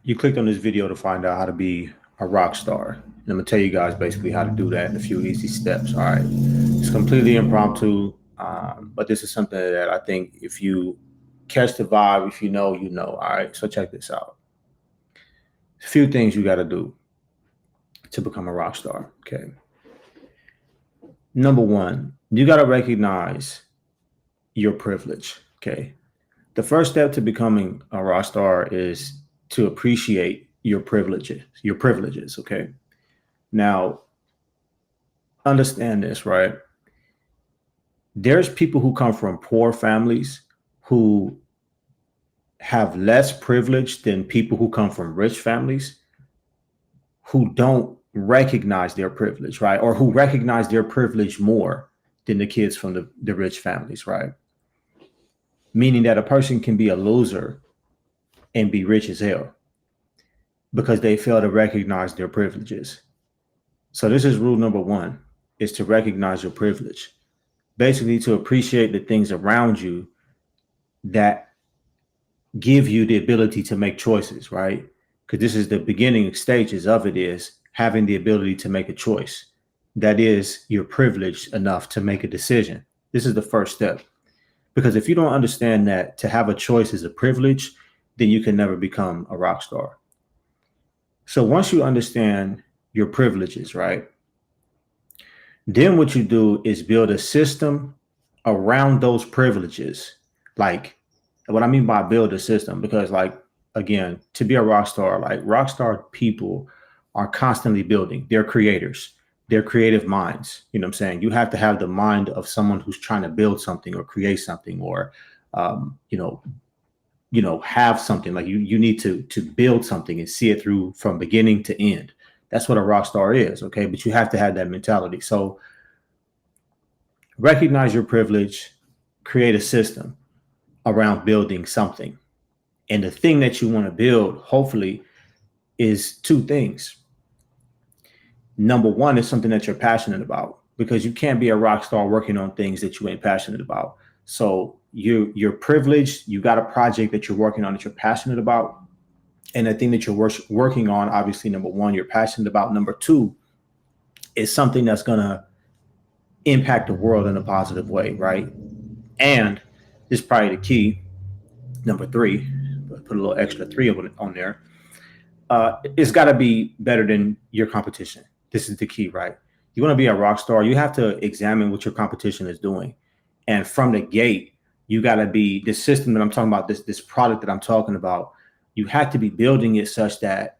You clicked on this video to find out how to be a rock star. And I'm gonna tell you guys basically how to do that in a few easy steps. All right, it's completely impromptu, but this is something that I think if you catch the vibe, if you know, you know. All right, so check this out. A few things you got to do to become a rock star. Okay, number one, you got to recognize your privilege. Okay, the first step to becoming a rock star is to appreciate your privileges. Your privileges. Okay, now understand this, right? There's people who come from poor families who have less privilege than people who come from rich families who don't recognize their privilege, right? Or who recognize their privilege more than the kids from the rich families, right? Meaning that a person can be a loser and be rich as hell because they fail to recognize their privileges. So this is rule number one, is to recognize your privilege. Basically to appreciate the things around you that give you the ability to make choices, right? Because this is the beginning stages of it, is having the ability to make a choice. That is, you're privileged enough to make a decision. This is the first step. Because if you don't understand that to have a choice is a privilege, then you can never become a rock star. So once you understand your privileges, right? Then what you do is build a system around those privileges. Like, what I mean by build a system, because like, again, to be a rock star, like rock star people are constantly building. They're creators. They're creative minds. You know what I'm saying? You have to have the mind of someone who's trying to build something or create something or um, you know, have something. Like you need to build something and see it through from beginning to end. That's what a rock star is, okay? But you have to have that mentality. So recognize your privilege, create a system around building something. And the thing that you want to build, hopefully, is two things. Number one is something that you're passionate about, because you can't be a rock star working on things that you ain't passionate about. So you're privileged. You got a project that you're working on that you're passionate about, and the thing that you're working on, obviously, number one, you're passionate about. Number two is something that's gonna impact the world in a positive way, right? And this is probably the key. Number three, put a little extra three on there. It's got to be better than your competition. This is the key, right? You want to be a rock star, you have to examine what your competition is doing. And from the gate, you got to be the system that I'm talking about, this product that I'm talking about, you have to be building it such that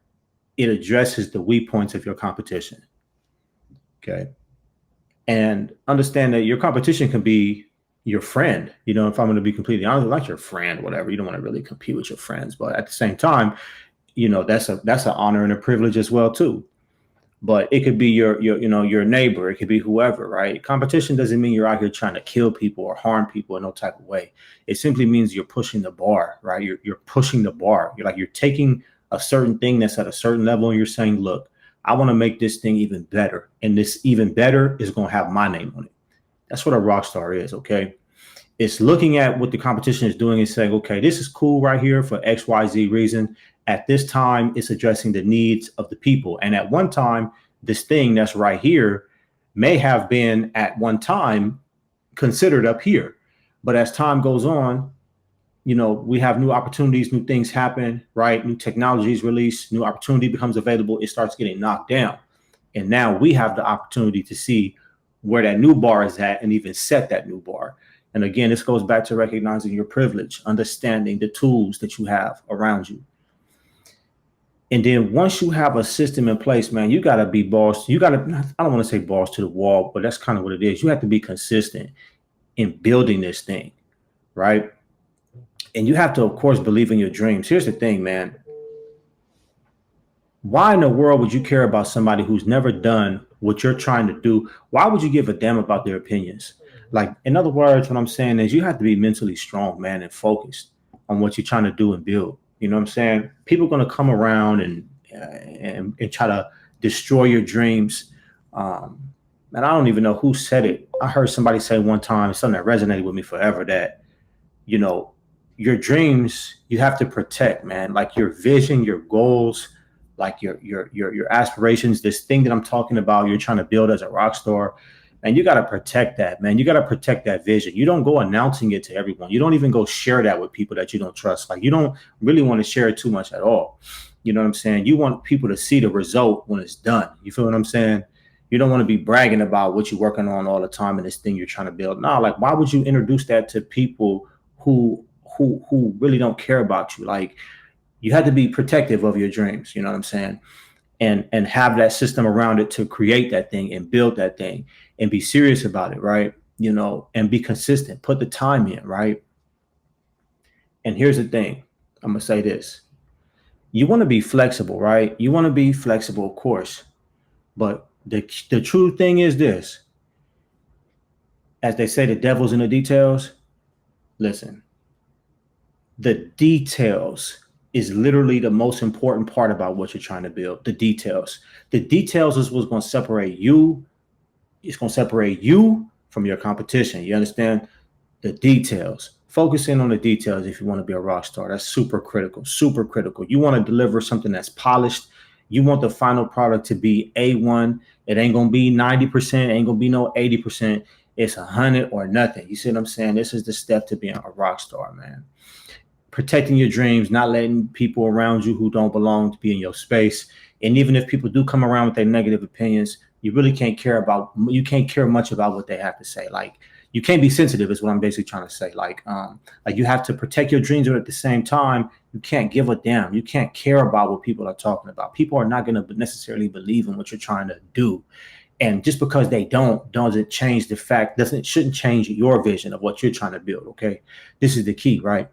it addresses the weak points of your competition. Okay. And understand that your competition can be your friend. You know, if I'm going to be completely honest, like your friend, whatever, you don't want to really compete with your friends. But at the same time, that's an honor and a privilege as well too. But it could be your neighbor, it could be whoever, right? Competition doesn't mean you're out here trying to kill people or harm people in no type of way. It simply means you're pushing the bar, right? You're pushing the bar. You're taking a certain thing that's at a certain level and you're saying, look, I want to make this thing even better, and this even better is going to have my name on it. That's what a rock star is. Okay, it's looking at what the competition is doing and saying, okay, this is cool right here for XYZ reason. At this time, it's addressing the needs of the people. And at one time, this thing that's right here may have been at one time considered up here. But as time goes on, we have new opportunities, new things happen, right? New technologies released, new opportunity becomes available. It starts getting knocked down. And now we have the opportunity to see where that new bar is at and even set that new bar. And again, this goes back to recognizing your privilege, understanding the tools that you have around you. And then once you have a system in place, man, you got to be boss. I don't want to say boss to the wall, but that's kind of what it is. You have to be consistent in building this thing, right? And you have to, of course, believe in your dreams. Here's the thing, man. Why in the world would you care about somebody who's never done what you're trying to do? Why would you give a damn about their opinions? Like, in other words, what I'm saying is you have to be mentally strong, man, and focused on what you're trying to do and build. You know what I'm saying? People are going to come around and try to destroy your dreams. And I don't even know who said it. I heard somebody say one time something that resonated with me forever, that, you know, your dreams you have to protect, man. Like your vision, your goals, like your aspirations, this thing that I'm talking about, you're trying to build as a rock star. And you got to protect that, man. You got to protect that vision. You don't go announcing it to everyone. You don't even go share that with people that you don't trust. Like you don't really want to share it too much at all. You know what I'm saying? You want people to see the result when it's done. You feel what I'm saying? You don't want to be bragging about what you're working on all the time and this thing you're trying to build. No, like why would you introduce that to people who who really don't care about you? Like you have to be protective of your dreams. You know what I'm saying? And have that system around it to create that thing and build that thing and be serious about it, right? You know, and be consistent. Put the time in, right? And here's the thing. I'm gonna say this. You want to be flexible, right? You want to be flexible, of course. But the true thing is this, as they say, the devil's in the details. Listen, the details is literally the most important part about what you're trying to build. The details is what's going to separate you. It's going to separate you from your competition. You understand? The details. Focus in on the details if you want to be a rock star. That's super critical. Super critical. You want to deliver something that's polished. You want the final product to be A1. It ain't gonna be 90%, ain't gonna be no 80%. It's 100 or nothing. You see what I'm saying? This is the step to being a rock star, man. Protecting your dreams, not letting people around you who don't belong to be in your space. And even if people do come around with their negative opinions, you can't care much about what they have to say. Like you can't be sensitive is what I'm basically trying to say. Like you have to protect your dreams, but at the same time, you can't give a damn. You can't care about what people are talking about. People are not going to necessarily believe in what you're trying to do. And just because they don't doesn't change the fact, doesn't shouldn't change your vision of what you're trying to build. Okay. This is the key, right?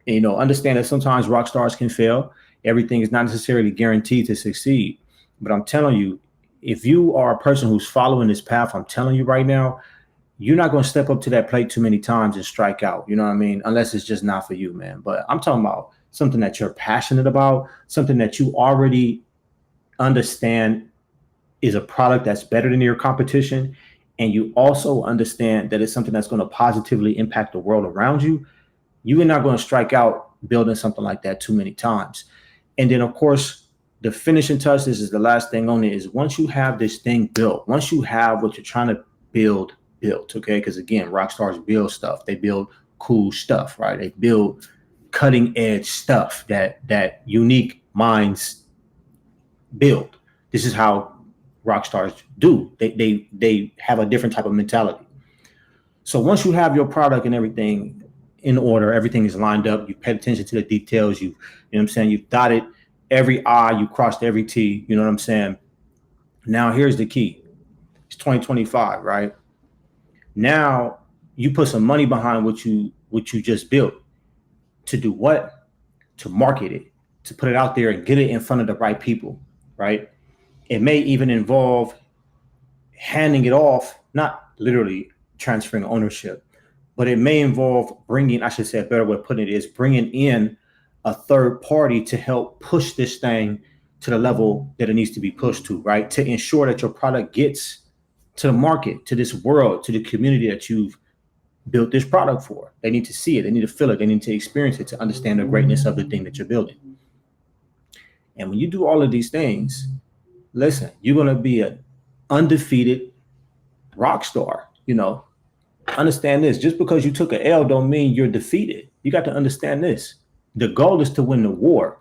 And, you know, understand that sometimes rock stars can fail. Everything is not necessarily guaranteed to succeed. But I'm telling you, if you are a person who's following this path, I'm telling you right now, you're not going to step up to that plate too many times and strike out. You know what I mean? Unless it's just not for you, man. But I'm talking about something that you're passionate about, something that you already understand is a product that's better than your competition. And you also understand that it's something that's going to positively impact the world around you. You are not going to strike out building something like that too many times. And then, of course, the finishing touch, this is the last thing on it, is once you have this thing built, once you have what you're trying to built, okay? Because again, rock stars build stuff. They build cool stuff, right? They build cutting edge stuff that unique minds build. This is how rock stars do. They have a different type of mentality. So once you have your product and everything in order, everything is lined up, you paid attention to the details, you know what I'm saying, you've dotted every I, you crossed every T, you know what I'm saying? Now here's the key. It's 2025, right? Now you put some money behind what you just built to do what? To market it, to put it out there and get it in front of the right people, right? It may even involve handing it off, not literally transferring ownership, but it may involve bringing, I should say a better way of putting it is bringing in a third party to help push this thing to the level that it needs to be pushed to, right? To ensure that your product gets to the market, to this world, to the community that you've built this product for. They need to see it, they need to feel it, they need to experience it to understand the greatness of the thing that you're building. And when you do all of these things, listen, you're going to be an undefeated rock star. You know, understand this. Just because you took an L don't mean you're defeated. You got to understand this. The goal is to win the war.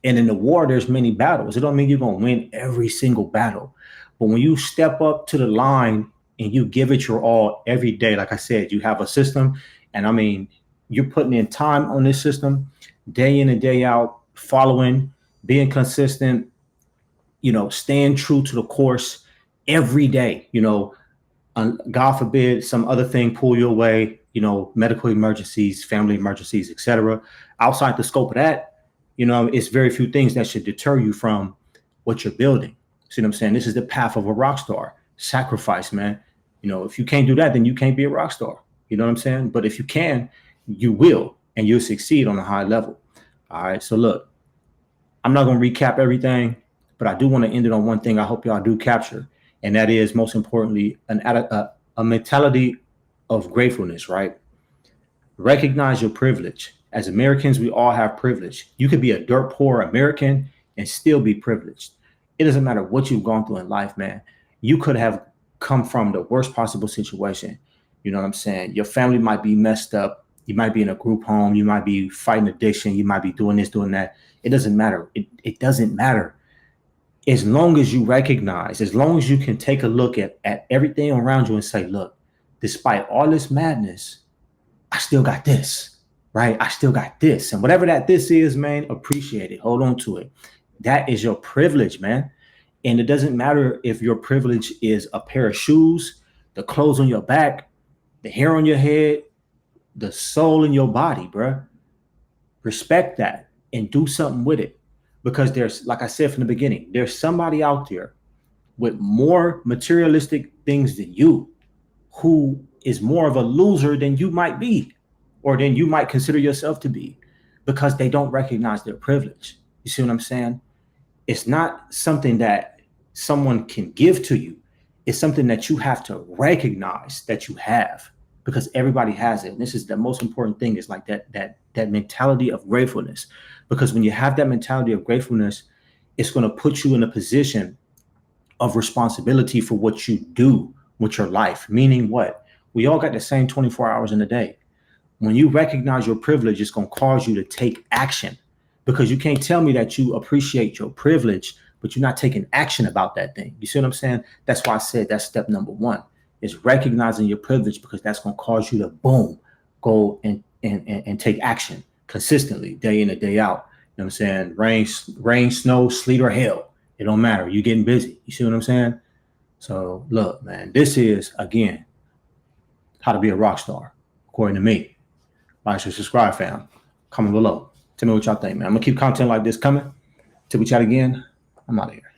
And in the war, there's many battles. It don't mean you're going to win every single battle. But when you step up to the line and you give it your all every day, like I said, you have a system. And I mean, you're putting in time on this system day in and day out, following, being consistent, you know, staying true to the course every day, you know, God forbid some other thing pull you away, you know, medical emergencies, family emergencies, etc. Outside the scope of that, you know, it's very few things that should deter you from what you're building. See what I'm saying? This is the path of a rock star. Sacrifice, man. You know, if you can't do that, then you can't be a rock star. You know what I'm saying? But if you can, you will, and you'll succeed on a high level. All right. So look, I'm not going to recap everything, but I do want to end it on one thing I hope y'all do capture. And that is, most importantly, a mentality of gratefulness, right? Recognize your privilege. As Americans, we all have privilege. You could be a dirt poor American and still be privileged. It doesn't matter what you've gone through in life, man. You could have come from the worst possible situation. You know what I'm saying? Your family might be messed up. You might be in a group home. You might be fighting addiction. You might be doing this, doing that. It doesn't matter. It doesn't matter. As long as you recognize, as long as you can take a look at everything around you and say, look, despite all this madness, I still got this, right? I still got this. And whatever that this is, man, appreciate it. Hold on to it. That is your privilege, man. And it doesn't matter if your privilege is a pair of shoes, the clothes on your back, the hair on your head, the soul in your body, bruh. Respect that and do something with it. Because there's, like I said from the beginning, there's somebody out there with more materialistic things than you who is more of a loser than you might be or than you might consider yourself to be because they don't recognize their privilege. You see what I'm saying? It's not something that someone can give to you. It's something that you have to recognize that you have because everybody has it. And this is the most important thing is like that mentality of gratefulness. Because when you have that mentality of gratefulness, it's going to put you in a position of responsibility for what you do with your life. Meaning what? We all got the same 24 hours in a day. When you recognize your privilege, it's going to cause you to take action because you can't tell me that you appreciate your privilege, but you're not taking action about that thing. You see what I'm saying? That's why I said that's step number one is recognizing your privilege because that's going to cause you to boom, go and take action consistently day in and day out. You know what I'm saying? Rain, snow, sleet, or hail. It don't matter. You're getting busy. You see what I'm saying? So look, man, this is again how to be a rock star, according to me. Like, share, subscribe, fam. Comment below. Tell me what y'all think, man. I'm gonna keep content like this coming. Till we chat again. I'm out of here.